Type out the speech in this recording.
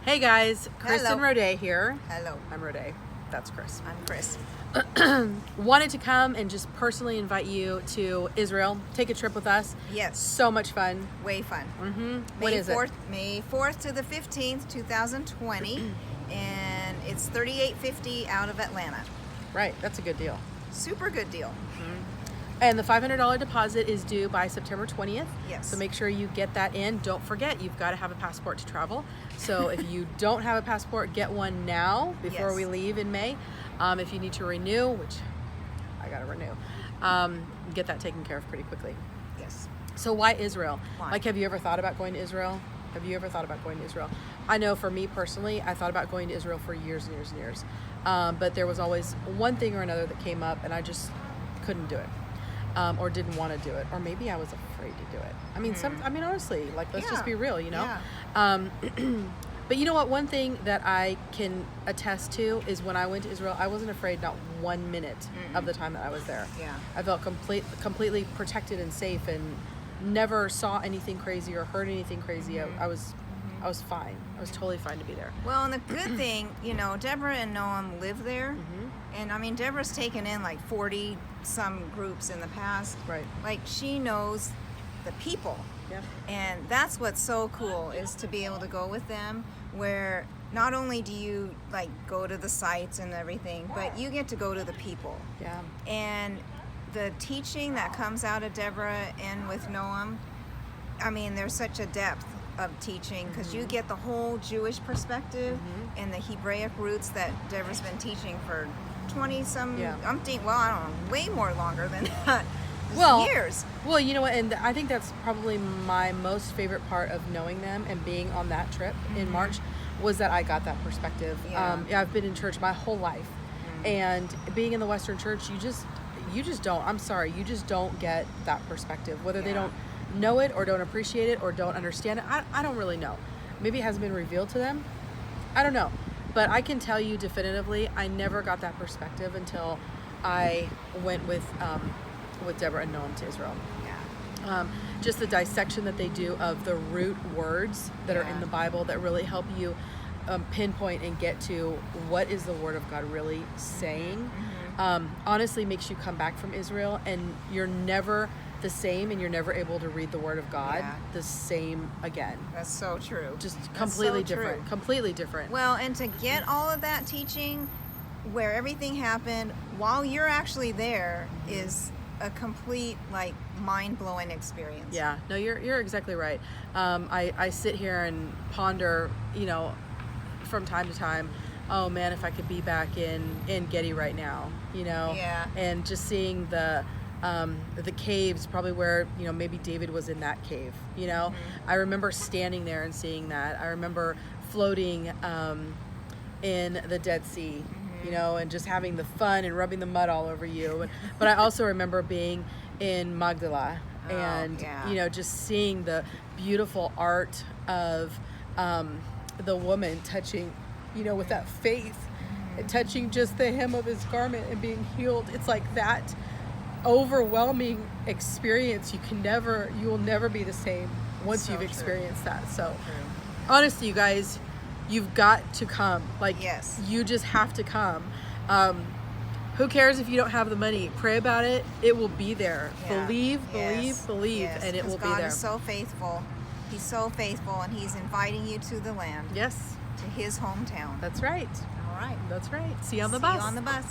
Hey guys, Chris Hello. and Rode here. Hello. I'm Rode. That's Chris. I'm Chris. Wanted to come and just personally invite you to Israel. Take a trip with us. Yes. So much fun. Way fun. What is it? May 4th to the 15th, 2020. And it's $38.50 out of Atlanta. Right, that's a good deal. Super good deal. And the $500 deposit is due by September 20th. Yes. So make sure you get that in. Don't forget, you've got to have a passport to travel. So if you don't have a passport, get one now before Yes. we leave in May. If you need to renew, which I got to renew, get that taken care of pretty quickly. Yes. So why Israel? Why? Like, have you ever thought about going to Israel? Have you ever thought about going to Israel? I know for me personally, I thought about going to Israel for years and years and years. But there was always one thing or another that came up and I just couldn't do it. Or didn't want to do it. Or maybe I was afraid to do it. I mean, honestly, like, let's just be real, you know? Yeah. But you know what? One thing that I can attest to is when I went to Israel, I wasn't afraid not 1 minute of the time that I was there. Yeah. I felt completely protected and safe, and never saw anything crazy or heard anything crazy. I was fine. I was totally fine to be there. Well, and the good thing, Deborah and Noam live there. And I mean, Deborah's taken in like 40 some groups in the past. Right. Like, she knows the people. Yeah. And that's what's so cool, is to be able to go with them, where not only do you like go to the sites and everything, but you get to go to the people. Yeah. And the teaching that comes out of Deborah and with Noam, I mean, there's such a depth of teaching, because you get the whole Jewish perspective and the Hebraic roots that Deborah's been teaching for 20 some umpteen, well, I don't know, way more longer than that. Years. Well, you know what, and I think that's probably my most favorite part of knowing them and being on that trip in March, was that I got that perspective. Yeah. I've been in church my whole life, and being in the Western church, you just don't, I'm sorry, you just don't get that perspective, whether they don't know it or don't appreciate it or don't understand it. I don't really know. Maybe it hasn't been revealed to them. I don't know. But I can tell you definitively, I never got that perspective until I went with Deborah and Noam to Israel. Yeah. Just the dissection that they do of the root words that are in the Bible that really help you pinpoint and get to what is the Word of God really saying. Honestly makes you come back from Israel and you're never the same, and you're never able to read the Word of God the same again. That's so true. Just That's completely so different. true. Completely different. Well, and to get all of that teaching where everything happened while you're actually there is a complete, like, mind-blowing experience. Yeah, no, you're exactly right. I sit here and ponder, from time to time, oh man, if I could be back in Getty right now, Yeah. and just seeing the caves, probably where maybe David was in that cave. I remember standing there and seeing that. I remember floating in the Dead Sea. And just having the fun and rubbing the mud all over you. But I also remember being in Magdala and, just seeing the beautiful art of the woman touching, with that faith, and touching just the hem of his garment and being healed. It's like that overwhelming experience. You will never be the same once So you've true. experienced that. So True. honestly, you guys, you've got to come. Like, Yes. you just have to come. Who cares if you don't have the money? Pray about it. It will be there. Yeah. Believe, Yes. and it 'Cause will be God there. is so faithful. He's so faithful, and He's inviting you to the land, Yes, to His hometown. that's right. All right. That's right. See you on the See bus. you on the bus.